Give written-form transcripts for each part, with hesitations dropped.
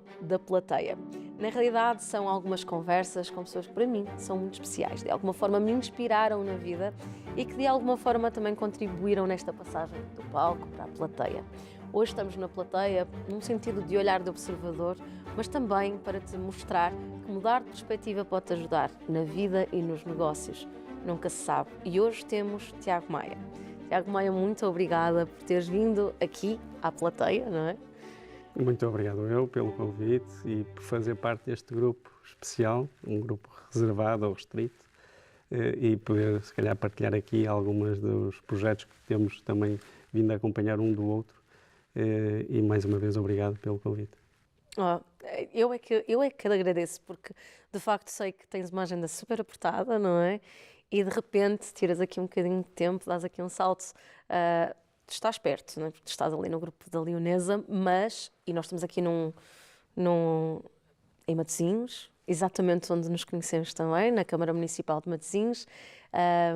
Palco da Plateia. Na realidade, são algumas conversas com pessoas que, para mim, são muito especiais. De alguma forma, me inspiraram na vida e que, de alguma forma, também contribuíram nesta passagem do palco para a plateia. Hoje estamos na plateia num sentido de olhar de observador, mas também para te mostrar que mudar de perspectiva pode te ajudar na vida e nos negócios. Nunca se sabe. E hoje temos Tiago Maia. Tiago Maia, muito obrigada por teres vindo aqui à plateia, não é? Muito obrigado eu pelo convite e por fazer parte deste grupo especial, um grupo reservado ou restrito, e poder, se calhar, partilhar aqui algumas dos projetos que temos também vindo a acompanhar um do outro. E mais uma vez, obrigado pelo convite. Oh, eu é que agradeço, porque de facto sei que tens uma agenda super apertada, não é? E de repente tiras aqui um bocadinho de tempo, dás aqui um salto. Tu estás perto, não é? Porque tu estás ali no grupo da Leonesa, e nós estamos aqui em Matosinhos, exatamente onde nos conhecemos também, na Câmara Municipal de Matosinhos,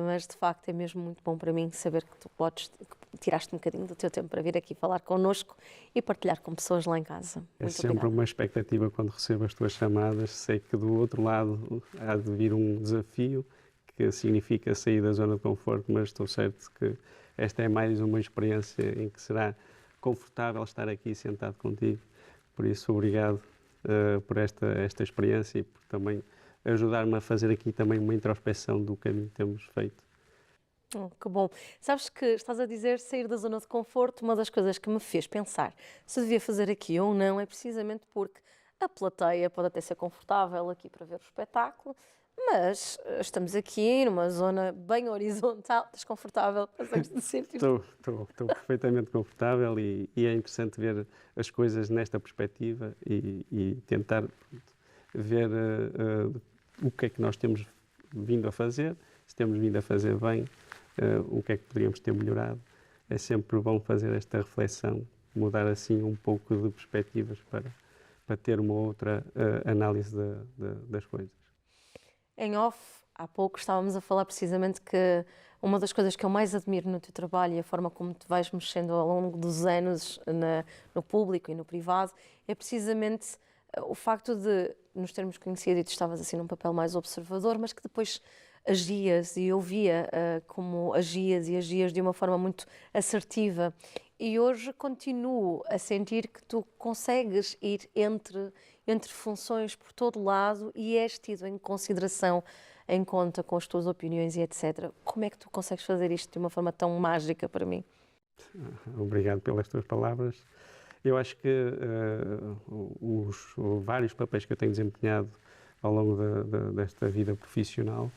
mas de facto é mesmo muito bom para mim saber que que tiraste um bocadinho do teu tempo para vir aqui falar connosco e partilhar com pessoas lá em casa. É Muito sempre obrigada. uma expectativa quando recebo as tuas chamadas, sei que do outro lado há de vir um desafio que significa sair da zona de conforto, mas estou certo que esta é mais uma experiência em que será confortável estar aqui sentado contigo. Por isso, obrigado por esta experiência e por também ajudar-me a fazer aqui também uma introspeção do caminho que temos feito. Que bom. Sabes que estás a dizer sair da zona de conforto, uma das coisas que me fez pensar se devia fazer aqui ou não é precisamente porque a plateia pode até ser confortável aqui para ver o espetáculo, mas estamos aqui numa zona bem horizontal, desconfortável, consegues dizer isto? Estou perfeitamente confortável e é interessante ver as coisas nesta perspectiva e tentar ver o que é que nós temos vindo a fazer, se temos vindo a fazer bem, o que é que poderíamos ter melhorado. É sempre bom fazer esta reflexão, mudar assim um pouco de perspectivas para ter uma outra análise das coisas. Em off, há pouco estávamos a falar precisamente que uma das coisas que eu mais admiro no teu trabalho e a forma como te vais mexendo ao longo dos anos no público e no privado é precisamente o facto de nos termos conhecido e tu estavas assim num papel mais observador, mas que depois agias e eu via como agias e agias de uma forma muito assertiva. E hoje continuo a sentir que tu consegues ir entre funções por todo lado e és tido em consideração, em conta com as tuas opiniões e etc. Como é que tu consegues fazer isto de uma forma tão mágica para mim? Obrigado pelas tuas palavras. Eu acho que os vários papéis que eu tenho desempenhado ao longo desta vida profissional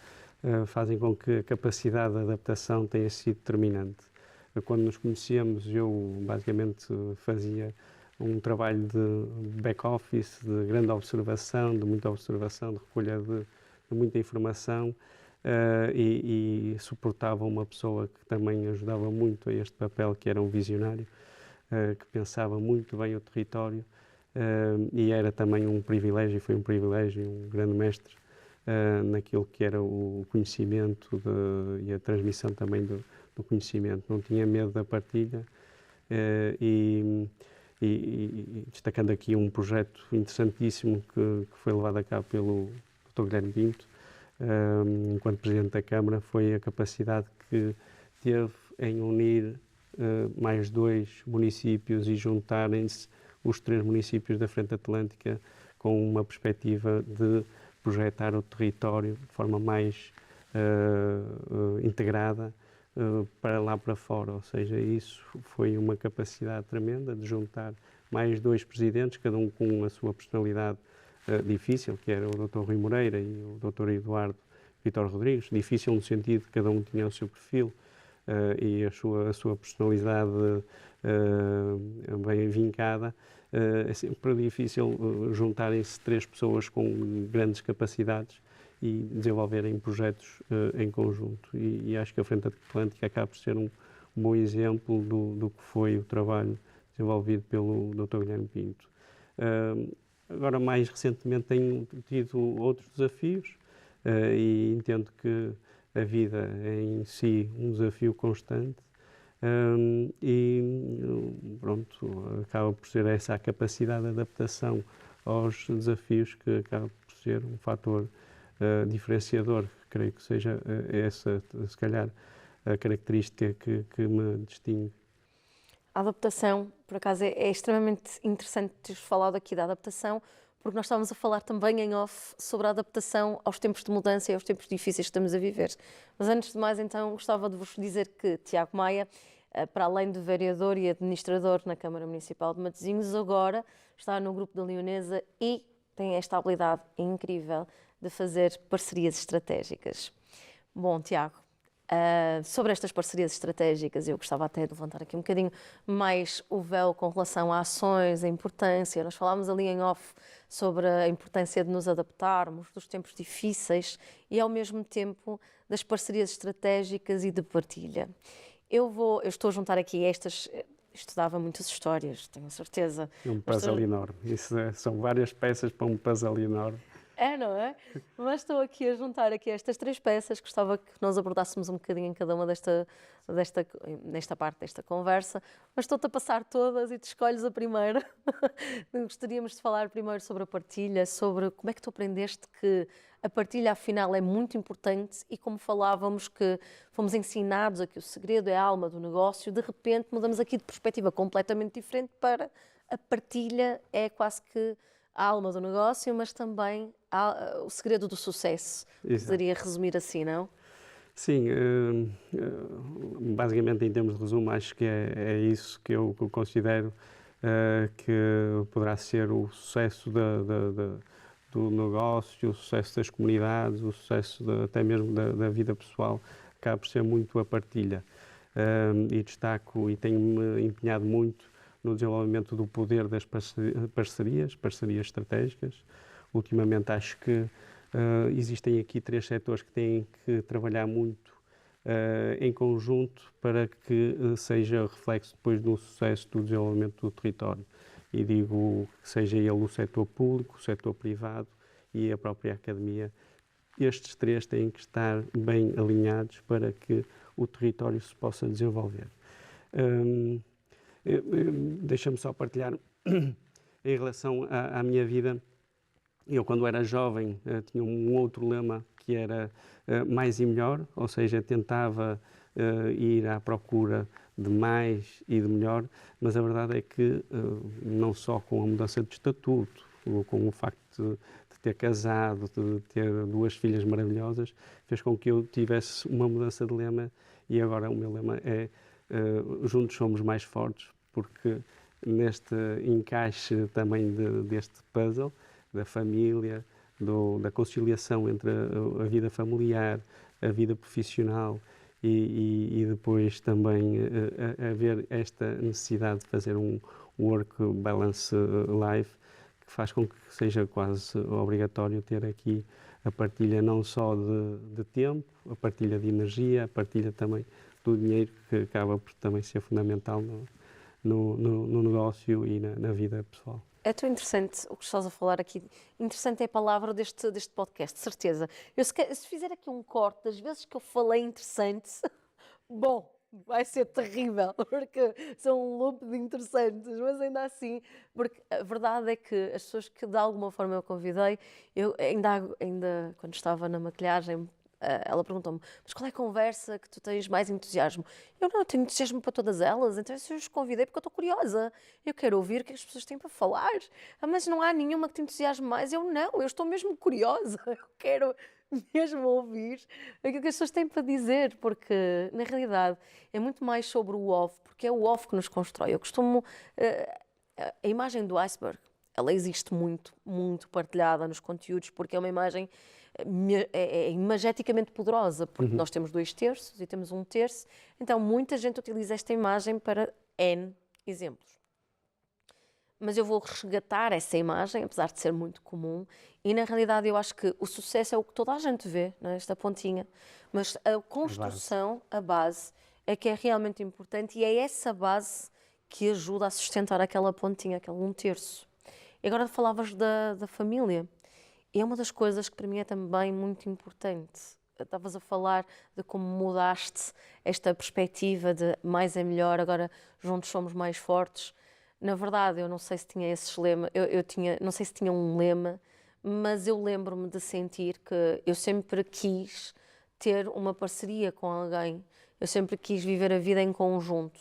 fazem com que a capacidade de adaptação tenha sido determinante. Quando nos conhecíamos, eu basicamente fazia um trabalho de back-office, de grande observação, de muita observação, de recolha de muita informação e suportava uma pessoa que também ajudava muito a este papel, que era um visionário, que pensava muito bem o território e era também um privilégio, foi um privilégio, um grande mestre naquilo que era o conhecimento e a transmissão também do conhecimento. Não tinha medo da partilha e destacando aqui um projeto interessantíssimo que foi levado a cabo pelo Dr. Guilherme Pinto, enquanto Presidente da Câmara, foi a capacidade que teve em unir mais 2 municípios e juntarem-se os 3 municípios da Frente Atlântica com uma perspectiva de projetar o território de forma mais integrada para lá para fora, ou seja, isso foi uma capacidade tremenda de juntar mais 2 presidentes, cada um com a sua personalidade difícil, que era o Dr. Rui Moreira e o Dr. Eduardo Vitor Rodrigues, difícil no sentido de que cada um tinha o seu perfil e a sua personalidade bem vincada. É sempre difícil juntarem-se 3 pessoas com grandes capacidades e desenvolverem projetos em conjunto. E acho que a Frente Atlântica acaba por ser um bom exemplo do que foi o trabalho desenvolvido pelo Dr. Guilherme Pinto. Agora, mais recentemente, tenho tido outros desafios e entendo que a vida é em si um desafio constante e pronto, acaba por ser essa a capacidade de adaptação aos desafios, que acaba por ser um fator diferenciador. Creio que seja essa, se calhar, a característica que me distingue. A adaptação, por acaso, é extremamente interessante teres falado aqui da adaptação, porque nós estávamos a falar também em off sobre a adaptação aos tempos de mudança e aos tempos difíceis que estamos a viver. Mas antes de mais, então, gostava de vos dizer que Tiago Maia, para além de vereador e administrador na Câmara Municipal de Matosinhos, agora está no grupo da Leonesa e tem esta habilidade incrível de fazer parcerias estratégicas. Bom, Tiago, sobre estas parcerias estratégicas, eu gostava até de levantar aqui um bocadinho mais o véu com relação a ações, a importância. Nós falámos ali em off sobre a importância de nos adaptarmos, dos tempos difíceis e, ao mesmo tempo, das parcerias estratégicas e de partilha. Eu estou a juntar aqui estas... Estudava muitas histórias, tenho certeza. É um puzzle enorme. São várias peças para um puzzle enorme. É, não é? Mas estou aqui a juntar aqui estas 3 peças, gostava que nós abordássemos um bocadinho em cada uma nesta parte desta conversa, mas estou-te a passar todas e te escolhes a primeira. Gostaríamos de falar primeiro sobre a partilha, sobre como é que tu aprendeste que a partilha afinal é muito importante e como falávamos que fomos ensinados a que o segredo é a alma do negócio, de repente mudamos aqui de perspectiva completamente diferente para a partilha é quase que a alma do negócio, mas também o segredo do sucesso. Poderia resumir assim, não? Sim, basicamente em termos de resumo, acho que é isso que eu considero que poderá ser o sucesso do negócio, o sucesso das comunidades, o sucesso até mesmo da vida pessoal, acaba por ser muito a partilha. E destaco e tenho-me empenhado muito no desenvolvimento do poder das parcerias estratégicas. Ultimamente acho que existem aqui 3 setores que têm que trabalhar muito em conjunto para que seja reflexo depois do sucesso do desenvolvimento do território. E digo que seja ele o setor público, o setor privado e a própria academia. Estes 3 têm que estar bem alinhados para que o território se possa desenvolver. Deixa-me só partilhar em relação à minha vida. Eu, quando era jovem, tinha um outro lema que era mais e melhor, ou seja, tentava ir à procura de mais e de melhor, mas a verdade é que não só com a mudança de estatuto, ou com o facto de ter casado, de ter 2 filhas maravilhosas, fez com que eu tivesse uma mudança de lema e agora o meu lema é juntos somos mais fortes, porque neste encaixe também deste puzzle, da família, da conciliação entre a vida familiar, a vida profissional e depois também haver esta necessidade de fazer um work balance life, que faz com que seja quase obrigatório ter aqui a partilha não só de tempo, a partilha de energia, a partilha também do dinheiro, que acaba por também ser fundamental no negócio e na vida pessoal. É tão interessante o que estás a falar aqui. Interessante é a palavra deste podcast, de certeza. Se fizer aqui um corte das vezes que eu falei interessante, bom, vai ser terrível, porque são um loop de interessantes, mas ainda assim, porque a verdade é que as pessoas que de alguma forma eu convidei, eu ainda quando estava na maquilhagem, ela perguntou-me, mas qual é a conversa que tu tens mais entusiasmo? Eu tenho entusiasmo para todas elas, então eu os convidei porque eu estou curiosa. Eu quero ouvir o que as pessoas têm para falar. Mas não há nenhuma que te entusiasme mais. Eu estou mesmo curiosa. Eu quero mesmo ouvir aquilo que as pessoas têm para dizer, porque na realidade é muito mais sobre o off, porque é o off que nos constrói. Eu costumo... a imagem do iceberg, ela existe muito, muito partilhada nos conteúdos, porque é uma imagem imageticamente poderosa, porque nós temos 2 terços e temos 1 terço, então muita gente utiliza esta imagem para N exemplos. Mas eu vou resgatar essa imagem, apesar de ser muito comum, e na realidade eu acho que o sucesso é o que toda a gente vê, não é? Esta pontinha, mas a construção, a base, é que é realmente importante e é essa base que ajuda a sustentar aquela pontinha, aquele 1 terço. E agora falavas da família. E é uma das coisas que para mim é também muito importante. Estavas a falar de como mudaste esta perspectiva de mais é melhor, agora juntos somos mais fortes. Na verdade, eu não sei se tinha esses lemas, não sei se tinha um lema, mas eu lembro-me de sentir que eu sempre quis ter uma parceria com alguém, eu sempre quis viver a vida em conjunto.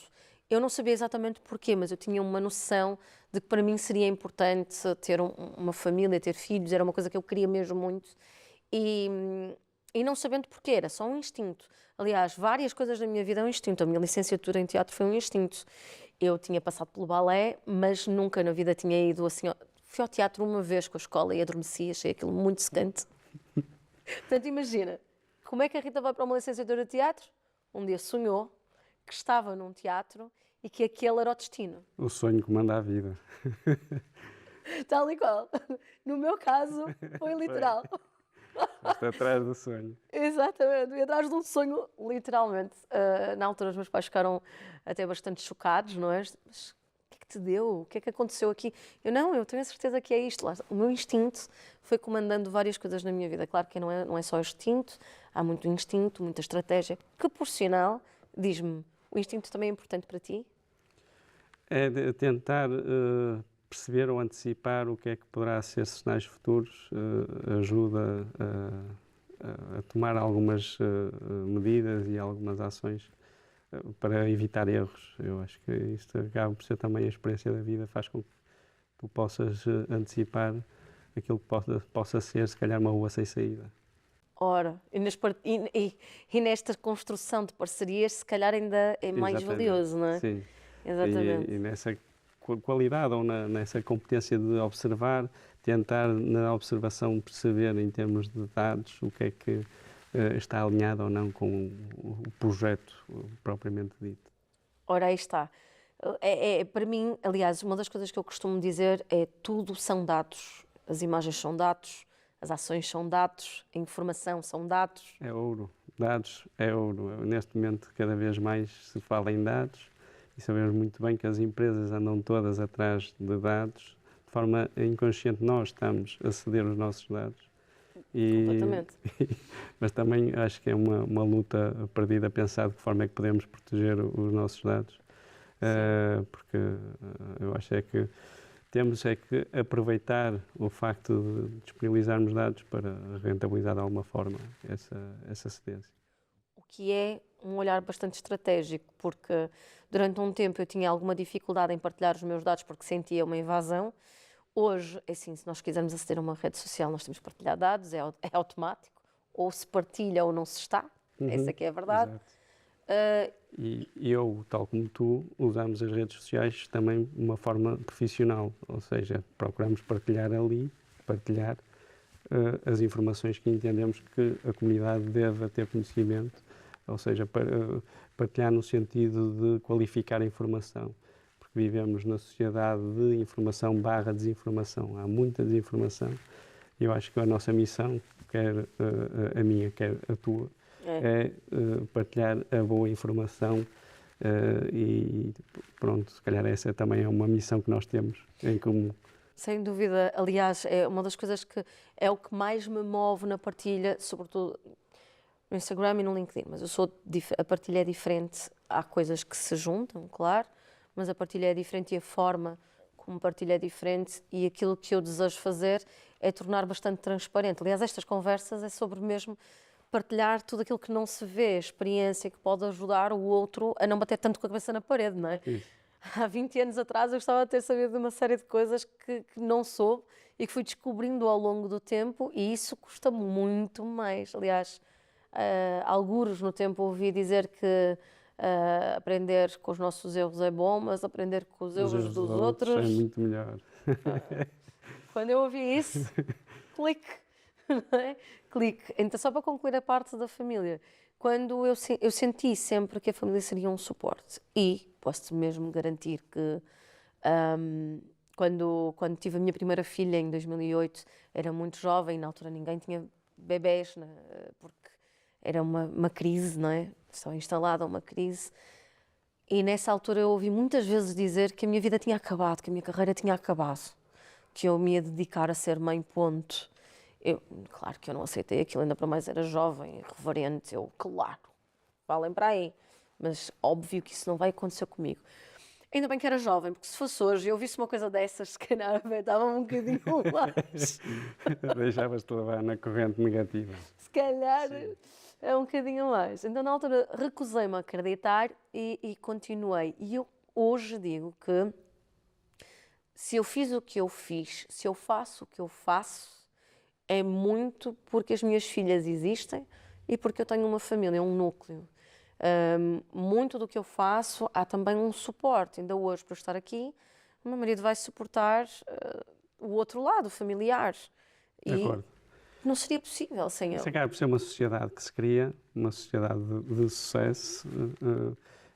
Eu não sabia exatamente porquê, mas eu tinha uma noção de que para mim seria importante ter uma família, ter filhos, era uma coisa que eu queria mesmo muito. E, e não sabendo porquê, era só um instinto. Aliás, várias coisas da minha vida é um instinto. A minha licenciatura em teatro foi um instinto. Eu tinha passado pelo balé, mas nunca na vida tinha ido assim. Fui ao teatro uma vez com a escola e adormeci, achei aquilo muito secante. Portanto, imagina, como é que a Rita vai para uma licenciatura de teatro? Um dia sonhou que estava num teatro e que aquele era o destino. O sonho que manda a vida. Tal e qual. No meu caso, foi literal. Foste atrás do sonho. Exatamente, fui atrás de um sonho, literalmente. Na altura, os meus pais ficaram até bastante chocados, não é? Mas o que é que te deu? O que é que aconteceu aqui? Eu tenho a certeza que é isto. O meu instinto foi comandando várias coisas na minha vida. Claro que não é só instinto, há muito instinto, muita estratégia, que, por sinal, diz-me, o instinto também é importante para ti? É de tentar perceber ou antecipar o que é que poderá ser cenários futuros, ajuda a tomar algumas medidas e algumas ações para evitar erros. Eu acho que isto acaba por ser também a experiência da vida, faz com que tu possas antecipar aquilo que possa ser, se calhar, uma rua sem saída. Ora, e nesta construção de parcerias, se calhar ainda é mais Exatamente. valioso, não é? Sim. Exatamente. E nessa qualidade ou nessa competência de observar, tentar na observação perceber em termos de dados o que é que está alinhado ou não com o projeto propriamente dito. Ora, aí está. Para mim, aliás, uma das coisas que eu costumo dizer é tudo são dados. As imagens são dados, as ações são dados, a informação são dados. É ouro. Dados é ouro. Neste momento, cada vez mais se fala em dados e sabemos muito bem que as empresas andam todas atrás de dados. De forma inconsciente, nós estamos a ceder os nossos dados. Completamente. Mas também acho que é uma luta perdida pensar de que forma é que podemos proteger os nossos dados. Porque eu acho é que temos é que aproveitar o facto de disponibilizarmos dados para rentabilizar de alguma forma essa cedência. O que é um olhar bastante estratégico, porque durante um tempo eu tinha alguma dificuldade em partilhar os meus dados porque sentia uma invasão. Hoje, é assim, se nós quisermos aceder a uma rede social, nós temos que partilhar dados, é automático, ou se partilha ou não se está, essa que é a verdade. E eu, tal como tu, usamos as redes sociais também de uma forma profissional, ou seja, procuramos partilhar as informações que entendemos que a comunidade deve ter conhecimento, ou seja, partilhar no sentido de qualificar a informação, porque vivemos na sociedade de informação / desinformação. Há muita desinformação e eu acho que a nossa missão, quer a minha, quer a tua, é partilhar a boa informação e pronto, se calhar essa também é uma missão que nós temos em comum. Sem dúvida, aliás, é uma das coisas que é o que mais me move na partilha, sobretudo no Instagram e no LinkedIn, mas a partilha é diferente, há coisas que se juntam, claro, mas a partilha é diferente e a forma como partilha é diferente e aquilo que eu desejo fazer é tornar bastante transparente. Aliás, estas conversas é sobre mesmo partilhar tudo aquilo que não se vê, a experiência que pode ajudar o outro a não bater tanto com a cabeça na parede, não é? Isso. Há 20 anos atrás eu gostava de ter sabido de uma série de coisas que não soube e que fui descobrindo ao longo do tempo e isso custa muito mais. Aliás, algures no tempo ouvi dizer que aprender com os nossos erros é bom, mas aprender com os erros dos outros é muito melhor. Quando eu ouvi isso, clique, não é? Clique. Então, só para concluir a parte da família, quando eu senti sempre que a família seria um suporte e posso mesmo garantir que quando tive a minha primeira filha em 2008, era muito jovem, na altura ninguém tinha bebés, né? Porque era uma crise, não é? Estava instalada uma crise. E nessa altura eu ouvi muitas vezes dizer que a minha vida tinha acabado, que a minha carreira tinha acabado, que eu me ia dedicar a ser mãe, ponto. Claro que eu não aceitei aquilo, ainda para mais era jovem, irreverente, claro, valem para aí. Mas óbvio que isso não vai acontecer comigo. Ainda bem que era jovem, porque se fosse hoje e eu visse uma coisa dessas, se calhar afetava-me um bocadinho mais. Deixavas-te levar na corrente negativa. Se calhar Sim. é um bocadinho mais. Então, na altura, recusei-me a acreditar e continuei. E eu hoje digo que se eu fiz o que eu fiz, se eu faço o que eu faço, é muito porque as minhas filhas existem e porque eu tenho uma família, um núcleo. Muito do que eu faço, há também um suporte. Ainda hoje, para estar aqui, o meu marido vai suportar o outro lado, familiar. De E acordo. não seria possível sem Isso ele. acaba por ser uma sociedade que se cria, uma sociedade de sucesso,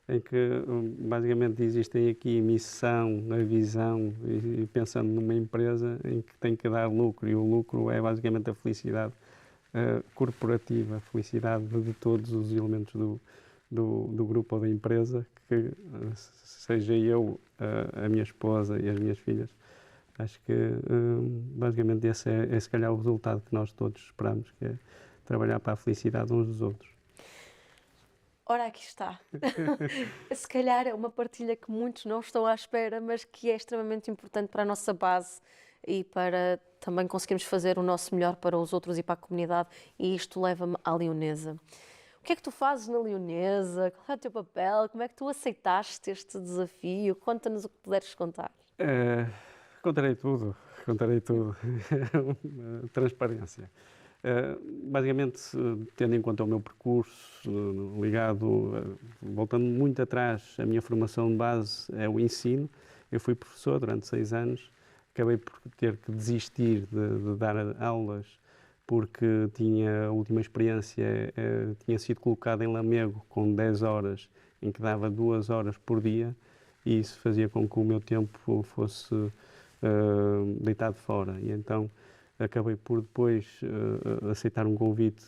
em que basicamente existem aqui a missão, a visão, e pensando numa empresa em que tem que dar lucro, e o lucro é basicamente a felicidade corporativa, a felicidade de todos os elementos do grupo ou da empresa, que seja eu, a minha esposa e as minhas filhas. Acho que basicamente esse é se calhar o resultado que nós todos esperamos, que é trabalhar para a felicidade uns dos outros. Ora, aqui está. Se calhar é uma partilha que muitos não estão à espera, mas que é extremamente importante para a nossa base e para também conseguirmos fazer o nosso melhor para os outros e para a comunidade. E isto leva-me à Leonesa. O que é que tu fazes na Leonesa? Qual é o teu papel? Como é que tu aceitaste este desafio? Conta-nos o que puderes contar. Eh, contarei tudo, contarei tudo. Transparência. Basicamente, tendo em conta o meu percurso ligado, voltando muito atrás, a minha formação de base é o ensino. Eu fui professor durante 6 anos, acabei por ter que desistir de dar aulas porque tinha a última experiência, tinha sido colocado em Lamego com 10 horas, em que dava 2 horas por dia, e isso fazia com que o meu tempo fosse deitado fora. E então acabei por depois aceitar um convite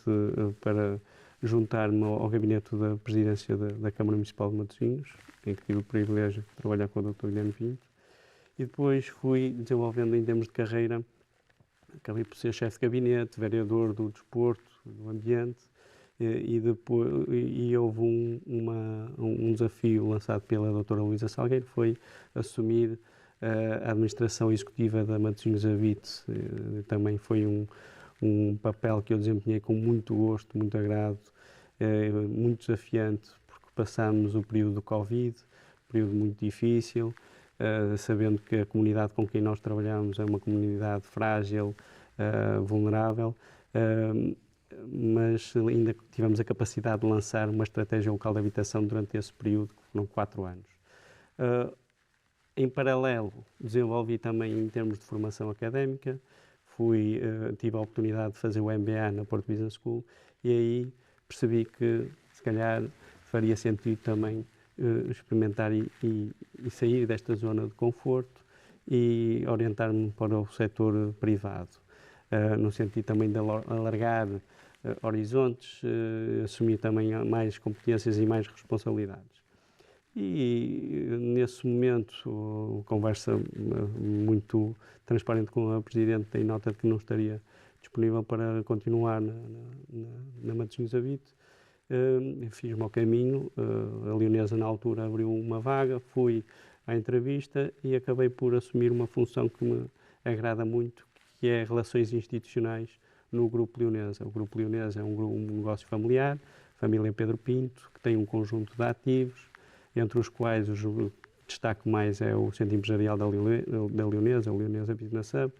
para juntar-me ao gabinete da presidência da Câmara Municipal de Matosinhos, em que tive o privilégio de trabalhar com o Dr. Guilherme Pinto, e depois fui desenvolvendo em termos de carreira. Acabei por ser chefe de gabinete, vereador do desporto, do ambiente, e houve um desafio lançado pela doutora Luísa Salgueiro, foi assumir a administração executiva da Matosinhos Avite. Também foi um papel que eu desempenhei com muito gosto, muito agrado, muito desafiante, porque passámos o período do Covid, período muito difícil, sabendo que a comunidade com quem nós trabalhamos é uma comunidade frágil, vulnerável, mas ainda tivemos a capacidade de lançar uma estratégia local de habitação durante esse período, que foram 4 anos. Em paralelo, desenvolvi também em termos de formação académica, tive a oportunidade de fazer o MBA na Porto Business School, e aí percebi que, se calhar, faria sentido também experimentar e sair desta zona de conforto e orientar-me para o setor privado, no sentido também de alargar horizontes, assumir também mais competências e mais responsabilidades. E nesse momento, conversa muito transparente com a Presidente, dei nota de que não estaria disponível para continuar na Matosinhos Avite. Fiz-me ao caminho, a Leonesa na altura abriu uma vaga, fui à entrevista e acabei por assumir uma função que me agrada muito, que é Relações Institucionais no Grupo Leonesa. O Grupo Leonesa é um negócio familiar, família Pedro Pinto, que tem um conjunto de ativos, entre os quais o destaque mais é o Centro Empresarial da Leonesa, o Leonesa Business Hub.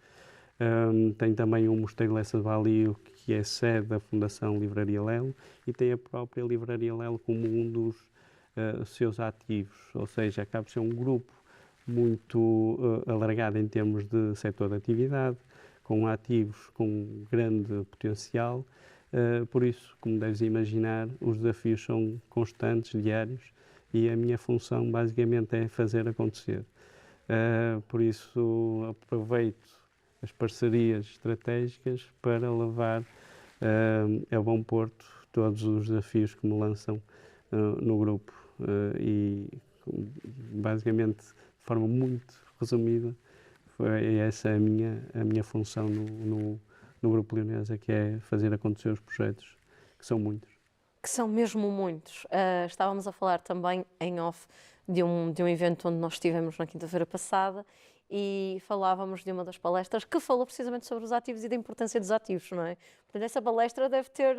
Tem também o Mosteiro Lessa de Valio, que é sede da Fundação Livraria Lelo, e tem a própria Livraria Lelo como um dos seus ativos, ou seja, acaba por ser um grupo muito alargado em termos de setor de atividade, com ativos com grande potencial. Por isso, como deves imaginar, os desafios são constantes, diários, e a minha função basicamente é fazer acontecer. Por isso, aproveito as parcerias estratégicas para levar a bom porto todos os desafios que me lançam no grupo. E basicamente, de forma muito resumida, foi essa a minha função no Grupo Leonesa, que é fazer acontecer os projetos, que são muitos. Que são mesmo muitos. Estávamos a falar também em off de um evento onde nós estivemos na quinta-feira passada e falávamos de uma das palestras que falou precisamente sobre os ativos e da importância dos ativos, não é? Portanto, essa palestra deve ter...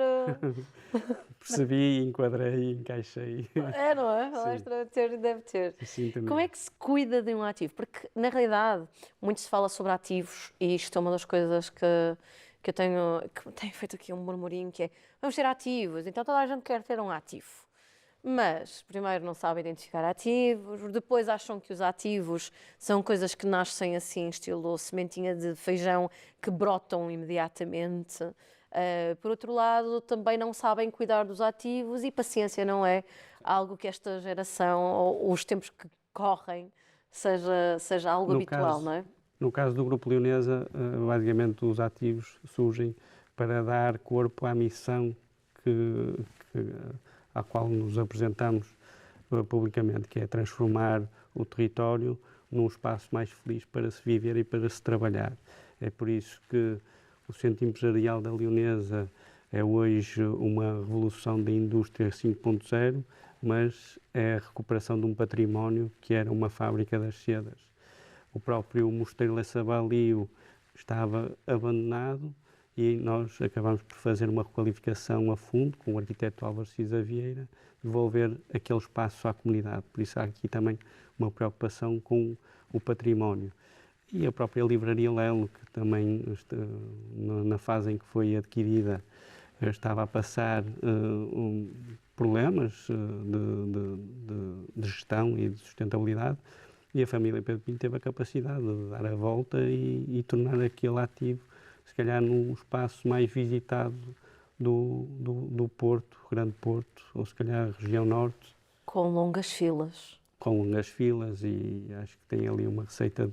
Percebi, enquadrei, encaixei. É, não é? A Sim. palestra deve ter. Sim, também. Como é que se cuida de um ativo? Porque, na realidade, muito se fala sobre ativos e isto é uma das coisas que eu tenho feito aqui um murmurinho, que é, vamos ter ativos, então toda a gente quer ter um ativo. Mas, primeiro, não sabem identificar ativos, depois acham que os ativos são coisas que nascem assim, estilo sementinha de feijão, que brotam imediatamente. Por outro lado, também não sabem cuidar dos ativos e paciência não é algo que esta geração, ou os tempos que correm, seja algo habitual, não é? No caso do Grupo Leonesa, basicamente os ativos surgem para dar corpo à missão à qual nos apresentamos publicamente, que é transformar o território num espaço mais feliz para se viver e para se trabalhar. É por isso que o Centro Empresarial da Leonesa é hoje uma revolução da indústria 5.0, mas é a recuperação de um património que era uma fábrica das sedas. O próprio Mosteiro Lessa Balio estava abandonado e nós acabamos por fazer uma requalificação a fundo com o arquiteto Álvaro Cisa Vieira, devolver aquele espaço à comunidade. Por isso há aqui também uma preocupação com o património. E a própria Livraria Lelo, que também na fase em que foi adquirida estava a passar problemas de gestão e de sustentabilidade, e a família Pedro Pinto teve a capacidade de dar a volta e tornar aquele ativo, se calhar, no espaço mais visitado do Porto, Grande Porto, ou se calhar região norte. Com longas filas. Com longas filas, e acho que tem ali uma receita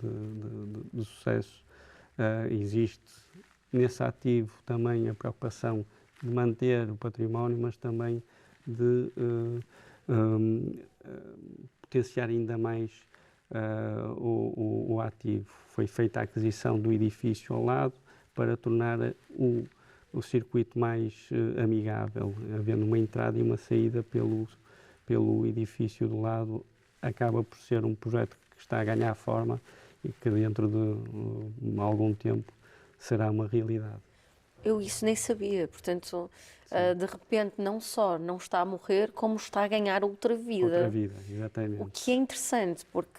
de sucesso. Existe nesse ativo também a preocupação de manter o património, mas também de potenciar ainda mais o ativo. Foi feita a aquisição do edifício ao lado para tornar o circuito mais amigável, havendo uma entrada e uma saída pelo edifício do lado. Acaba por ser um projeto que está a ganhar forma e que dentro de algum tempo será uma realidade. Eu isso nem sabia, portanto, de repente não só não está a morrer, como está a ganhar outra vida. Outra vida, exatamente. O que é interessante, porque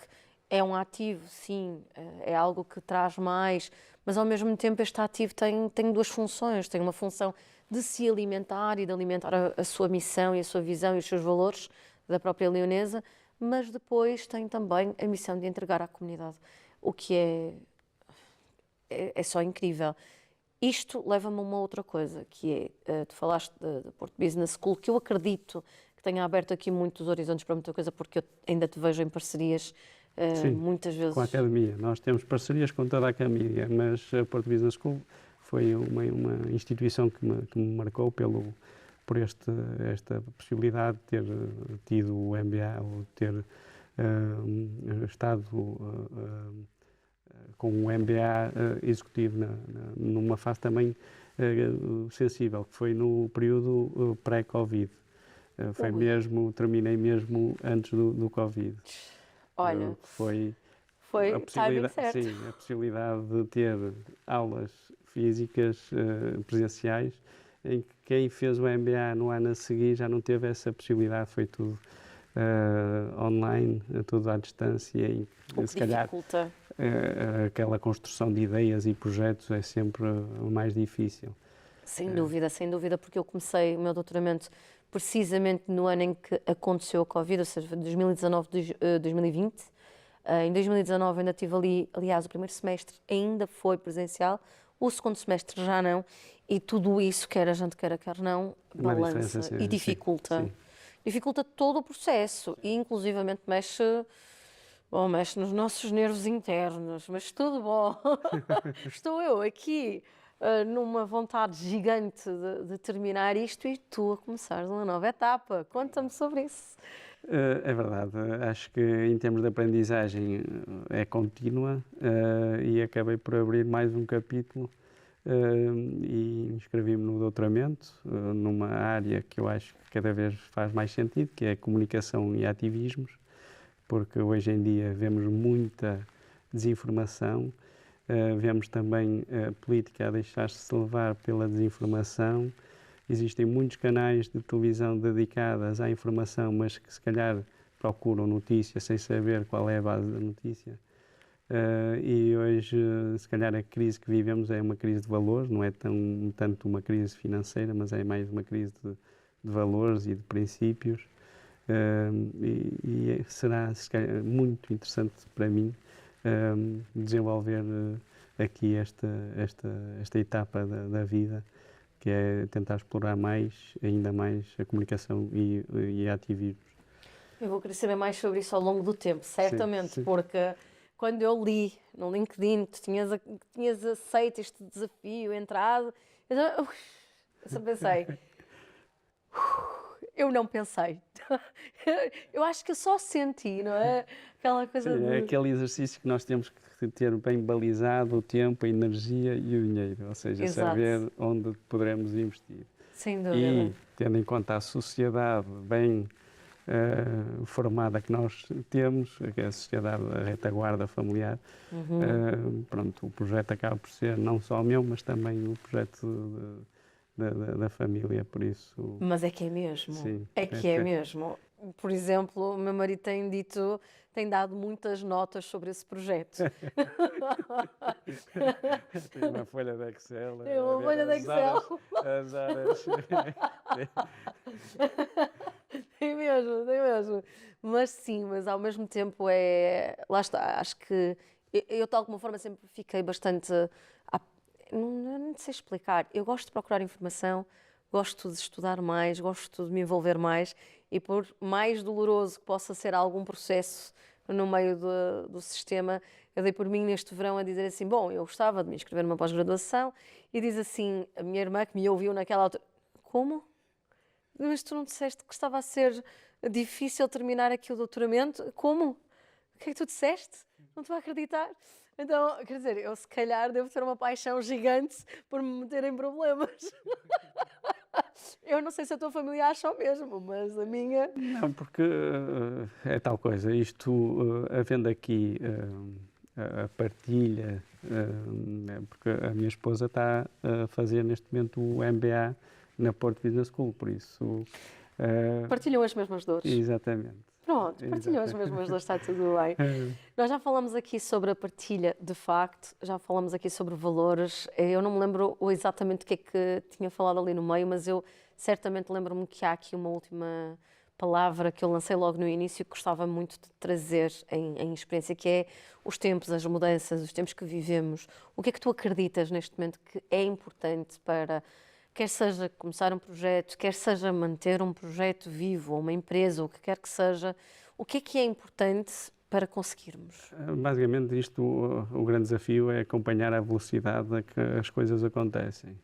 é um ativo, sim, é algo que traz mais, mas ao mesmo tempo este ativo tem duas funções. Tem uma função de se alimentar e de alimentar a sua missão e a sua visão e os seus valores da própria Leonesa, mas depois tem também a missão de entregar à comunidade, o que é só incrível. Isto leva-me a uma outra coisa, que é, tu falaste da Porto Business School, que eu acredito que tenha aberto aqui muitos horizontes para muita coisa, porque eu ainda te vejo em parcerias muitas vezes. Com a Academia. Nós temos parcerias com toda a Academia, mas a Porto Business School foi uma instituição que me marcou por esta possibilidade de ter tido o MBA, ou ter estado com o MBA executivo numa fase também sensível, que foi no período pré-Covid. Terminei mesmo antes do Covid. Olha, foi a possibilidade, sim, a possibilidade de ter aulas físicas presenciais, em que quem fez o MBA no ano a seguir já não teve essa possibilidade, foi tudo online, tudo à distância, e se calhar aquela construção de ideias e projetos é sempre mais difícil. Sem dúvida, porque eu comecei o meu doutoramento precisamente no ano em que aconteceu a Covid, ou seja, 2019-2020. Em 2019 ainda tive ali, aliás, o primeiro semestre ainda foi presencial, o segundo semestre já não, e tudo isso, quer a gente quer não, balança e dificulta. Sim. Dificulta todo o processo e inclusivamente mexe nos nossos nervos internos, mas tudo bom. Estou eu aqui numa vontade gigante de terminar isto e tu a começares uma nova etapa. Conta-me sobre isso. É verdade, acho que em termos de aprendizagem é contínua e acabei por abrir mais um capítulo e inscrevi-me no doutoramento numa área que eu acho que cada vez faz mais sentido, que é a comunicação e ativismos, porque hoje em dia vemos muita desinformação, vemos também a política a deixar-se levar pela desinformação. Existem muitos canais de televisão dedicados à informação, mas que se calhar procuram notícia sem saber qual é a base da notícia. E hoje, se calhar, a crise que vivemos é uma crise de valores, não é tanto uma crise financeira, mas é mais uma crise de valores e de princípios. E será, se calhar, muito interessante para mim desenvolver aqui esta etapa da vida, que é tentar explorar ainda mais a comunicação e ativismos. Eu vou querer saber mais sobre isso ao longo do tempo, certamente, Sim. porque quando eu li no LinkedIn que tinhas aceito este desafio, entrado, eu só pensei, eu não pensei. Eu acho que eu só senti, não é? Aquela coisa Sim, é aquele exercício que nós temos que ter bem balizado o tempo, a energia e o dinheiro, ou seja, Exato. saber onde poderemos investir. Sem dúvida. E, tendo em conta a sociedade bem formada que nós temos, que é a sociedade da retaguarda familiar, pronto, o projeto acaba por ser não só o meu, mas também o projeto da família, por isso... Mas é que é mesmo. Sim, É que é mesmo. Por exemplo, o meu marido tem dado muitas notas sobre esse projeto. Tem uma folha de Excel. Tem uma folha de Excel. As horas. Tem mesmo, tem mesmo. Mas sim, mas ao mesmo tempo lá está, acho que eu de alguma forma sempre fiquei bastante, não sei explicar, eu gosto de procurar informação, gosto de estudar mais, gosto de me envolver mais e por mais doloroso que possa ser algum processo no meio do sistema, eu dei por mim neste verão a dizer assim, bom, eu gostava de me inscrever numa pós-graduação e diz assim, a minha irmã que me ouviu naquela altura, como? Mas tu não disseste que estava a ser difícil terminar aqui o doutoramento? Como? O que é que tu disseste? Não estou a acreditar. Então, quer dizer, eu se calhar devo ter uma paixão gigante por me meter em problemas. Eu não sei se a tua família acha o mesmo, mas a minha... Não, porque é tal coisa, isto, havendo aqui a partilha, porque a minha esposa está a fazer neste momento o MBA na Porto Business School, por isso... Partilham as mesmas dores. Exatamente. Pronto, partilham as mesmas dores, está tudo bem. Nós já falamos aqui sobre a partilha de facto, já falamos aqui sobre valores. Eu não me lembro exatamente o que é que tinha falado ali no meio, mas eu certamente lembro-me que há aqui uma última palavra que eu lancei logo no início que gostava muito de trazer em experiência, que é os tempos, as mudanças, os tempos que vivemos. O que é que tu acreditas neste momento que é importante para... Quer seja começar um projeto, quer seja manter um projeto vivo, ou uma empresa, o que quer que seja, o que é importante para conseguirmos? Basicamente, o grande desafio é acompanhar a velocidade a que as coisas acontecem.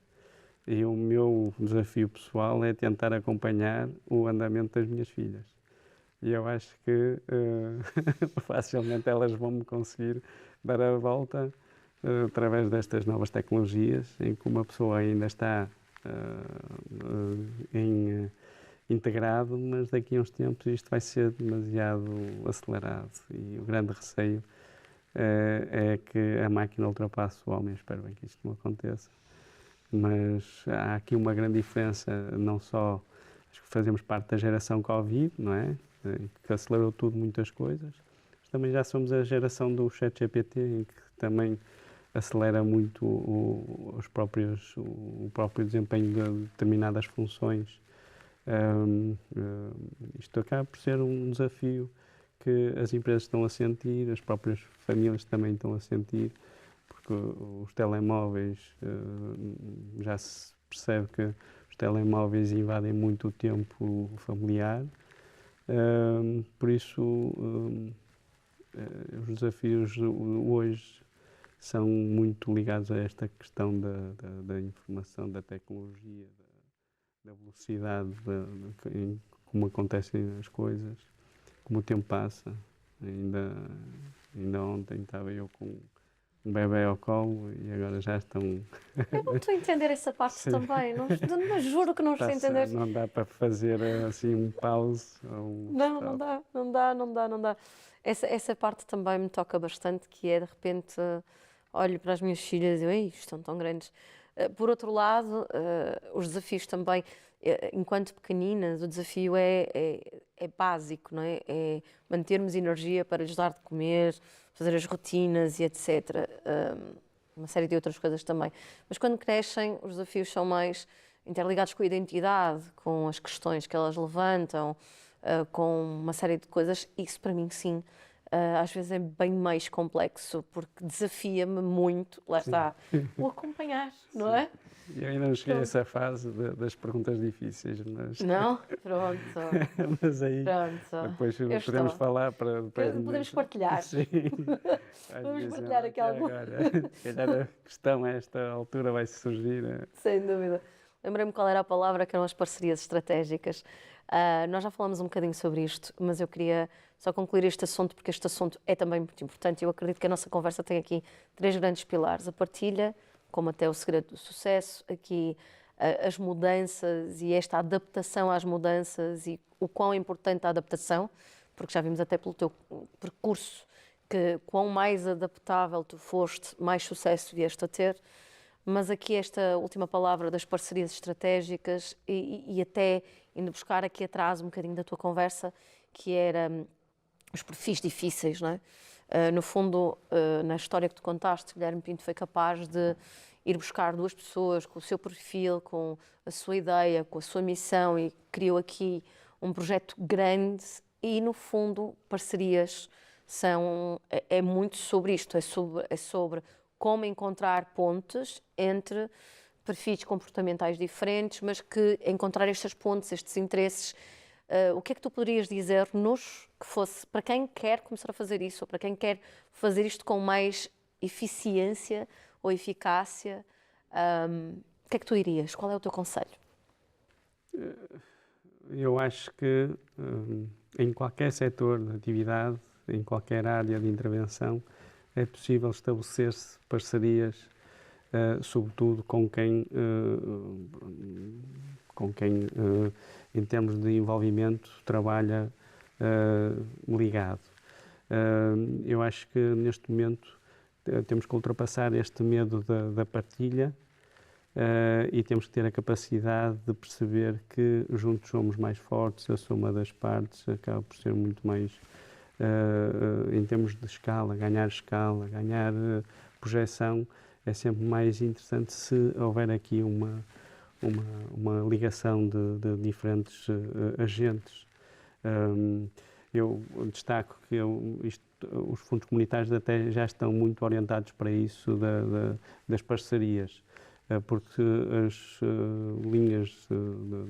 E o meu desafio pessoal é tentar acompanhar o andamento das minhas filhas. E eu acho que facilmente elas vão me conseguir dar a volta através destas novas tecnologias, em que uma pessoa ainda está integrado, mas daqui a uns tempos isto vai ser demasiado acelerado e o grande receio é que a máquina ultrapasse o homem. Espero bem que isto não aconteça, mas há aqui uma grande diferença, não só, acho que fazemos parte da geração Covid, não é? Que acelerou tudo, muitas coisas, mas também já somos a geração do ChatGPT, em que também acelera muito o próprio desempenho de determinadas funções. Isto acaba por ser um desafio que as empresas estão a sentir, as próprias famílias também estão a sentir, porque os telemóveis, já se percebe que os telemóveis invadem muito o tempo familiar. Por isso, os desafios hoje são muito ligados a esta questão da informação, da tecnologia, da velocidade, em como acontecem as coisas, como o tempo passa. Ainda ontem estava eu com um bebê ao colo e agora já estão. Eu não estou a entender essa parte Sim. também. Não, não juro que não estou a entender. Não dá para fazer assim um pause ou um Não, não stop. dá, não dá, não dá, não dá. Essa parte também me toca bastante, que é de repente olho para as minhas filhas e eu, ei, estão tão grandes. Por outro lado, os desafios também, enquanto pequeninas, o desafio é básico, não é? É mantermos energia para lhes dar de comer, fazer as rotinas e etc. Uma série de outras coisas também. Mas quando crescem, os desafios são mais interligados com a identidade, com as questões que elas levantam, com uma série de coisas. Isso para mim, sim, às vezes é bem mais complexo, porque desafia-me muito, lá está, o acompanhar, não é? Eu ainda não cheguei a Pronto. essa fase das perguntas difíceis, mas, Não? Pronto, mas aí pronto. depois Eu podemos estou. falar para depois. Podemos partilhar. Sim. Vamos partilhar aqui algum. Agora, se calhar a questão a esta altura vai surgir. Sem dúvida. Lembrei-me qual era a palavra, que eram as parcerias estratégicas. Nós já falamos um bocadinho sobre isto, mas eu queria só concluir este assunto, porque este assunto é também muito importante. Eu acredito que a nossa conversa tem aqui três grandes pilares: a partilha, como até o segredo do sucesso, aqui as mudanças e esta adaptação às mudanças e o quão importante a adaptação, porque já vimos até pelo teu percurso que quão mais adaptável tu foste, mais sucesso vieste a ter. Mas aqui esta última palavra das parcerias estratégicas e até indo buscar aqui atrás um bocadinho da tua conversa, que era os perfis difíceis, não é? No fundo, na história que tu contaste, Guilherme Pinto foi capaz de ir buscar duas pessoas com o seu perfil, com a sua ideia, com a sua missão e criou aqui um projeto grande e, no fundo, parcerias é muito sobre isto, é sobre como encontrar pontes entre perfis comportamentais diferentes, mas que encontrar estas pontes, estes interesses. O que é que tu poderias dizer-nos que fosse para quem quer começar a fazer isso, ou para quem quer fazer isto com mais eficiência ou eficácia? O que é que tu dirias? Qual é o teu conselho? Eu acho que em qualquer setor de atividade, em qualquer área de intervenção, é possível estabelecer-se parcerias, sobretudo com quem, em termos de envolvimento, trabalha ligado. Eu acho que neste momento temos que ultrapassar este medo da partilha e temos que ter a capacidade de perceber que juntos somos mais fortes, a soma das partes acaba por ser muito mais, em termos de escala, ganhar projeção, é sempre mais interessante se houver aqui uma ligação de diferentes agentes. Eu destaco que os fundos comunitários até já estão muito orientados para isso das parcerias, porque as linhas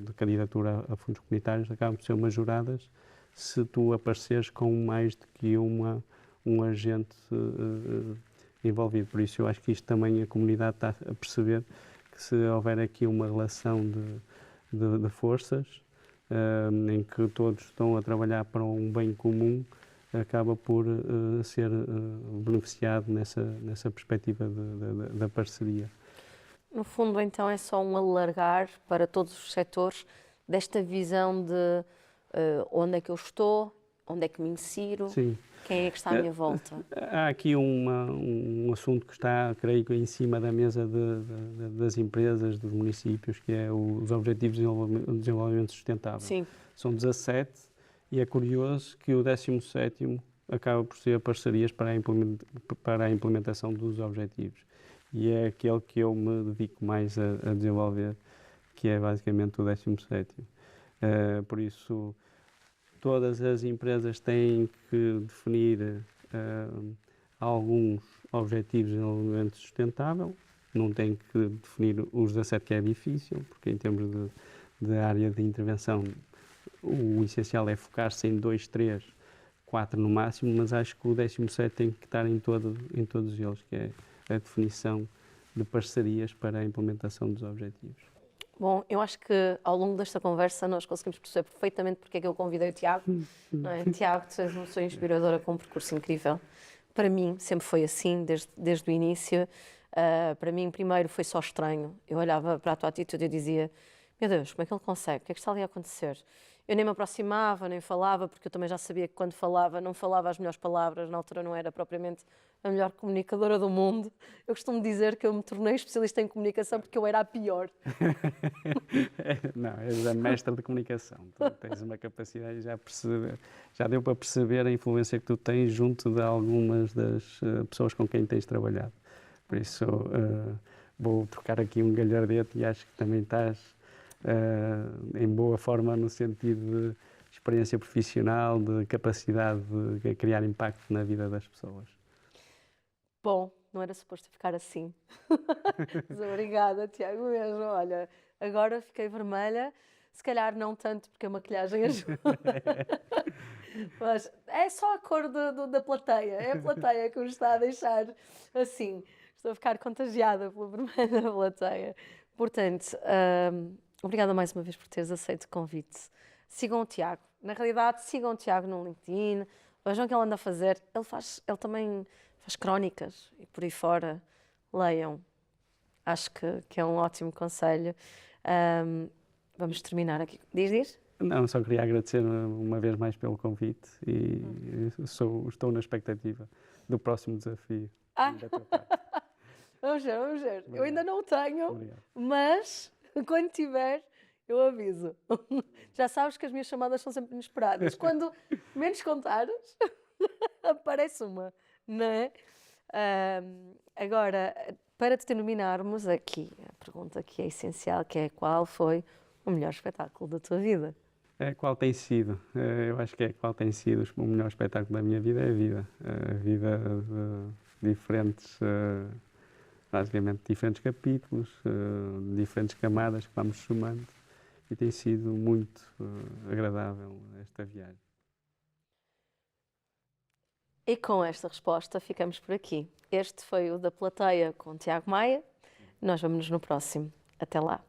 de candidatura a fundos comunitários acabam por ser majoradas se tu apareceres com mais do que um agente envolvido. Por isso eu acho que isto também a comunidade está a perceber que se houver aqui uma relação de forças, em que todos estão a trabalhar para um bem comum, acaba por ser beneficiado nessa perspectiva da parceria. No fundo, então, é só um alargar para todos os setores desta visão de onde é que eu estou, onde é que me insiro, Sim. quem é que está à minha volta. Há aqui um assunto que está, creio que, em cima da mesa das empresas, dos municípios, que é os Objetivos de Desenvolvimento Sustentável. Sim. São 17 e é curioso que o 17º acaba por ser parcerias para a implementação dos objetivos. E é aquele que eu me dedico mais a desenvolver, que é basicamente o 17º. Por isso, todas as empresas têm que definir alguns objetivos de desenvolvimento sustentável, não têm que definir os 17, que é difícil, porque em termos de área de intervenção, o essencial é focar-se em 2, 3, 4 no máximo, mas acho que o 17 tem que estar em todos eles, que é a definição de parcerias para a implementação dos objetivos. Bom, eu acho que ao longo desta conversa nós conseguimos perceber perfeitamente porque é que eu convidei o Tiago. Não é? Tiago, tu és uma pessoa inspiradora com um percurso incrível. para mim sempre foi assim, desde o início. Para mim, primeiro, foi só estranho. Eu olhava para a tua atitude e dizia: Meu Deus, como é que ele consegue? O que é que está ali a acontecer? Eu nem me aproximava, nem falava, porque eu também já sabia que quando falava, não falava as melhores palavras. Na altura não era propriamente a melhor comunicadora do mundo. Eu costumo dizer que eu me tornei especialista em comunicação porque eu era a pior. Não, és a mestra de comunicação. Tu tens uma capacidade, já deu para perceber a influência que tu tens junto de algumas das pessoas com quem tens trabalhado. Por isso, vou trocar aqui um galhardete e acho que também estás em boa forma no sentido de experiência profissional, de capacidade de criar impacto na vida das pessoas. Bom, não era suposto ficar assim. Mas obrigada, Tiago, mesmo. Olha, agora fiquei vermelha. Se calhar não tanto porque a maquilhagem ajuda. Mas é só a cor da plateia. É a plateia que me está a deixar assim. Estou a ficar contagiada pela vermelha da plateia. Portanto, obrigada mais uma vez por teres aceito o convite. Sigam o Tiago. Na realidade, sigam o Tiago no LinkedIn. Vejam o que ele anda a fazer. Ele também faz crónicas e por aí fora. Leiam. Acho que é um ótimo conselho. Vamos terminar aqui. Diz? Não, só queria agradecer uma vez mais pelo convite e estou na expectativa do próximo desafio da tua parte. Vamos ver, vamos ver. Obrigado. Eu ainda não tenho, Obrigado. mas quando tiver, eu aviso. Já sabes que as minhas chamadas são sempre inesperadas. Quando menos contares, aparece uma, não é? Agora, para terminarmos aqui, a pergunta que é essencial, que é qual foi o melhor espetáculo da tua vida? Qual tem sido? Eu acho que qual tem sido o melhor espetáculo da minha vida é a vida. A vida de diferentes, basicamente diferentes capítulos, diferentes camadas que vamos somando e tem sido muito agradável esta viagem. E com esta resposta ficamos por aqui. Este foi o Da Plateia com Tiago Maia. Nós vamos no próximo. Até lá.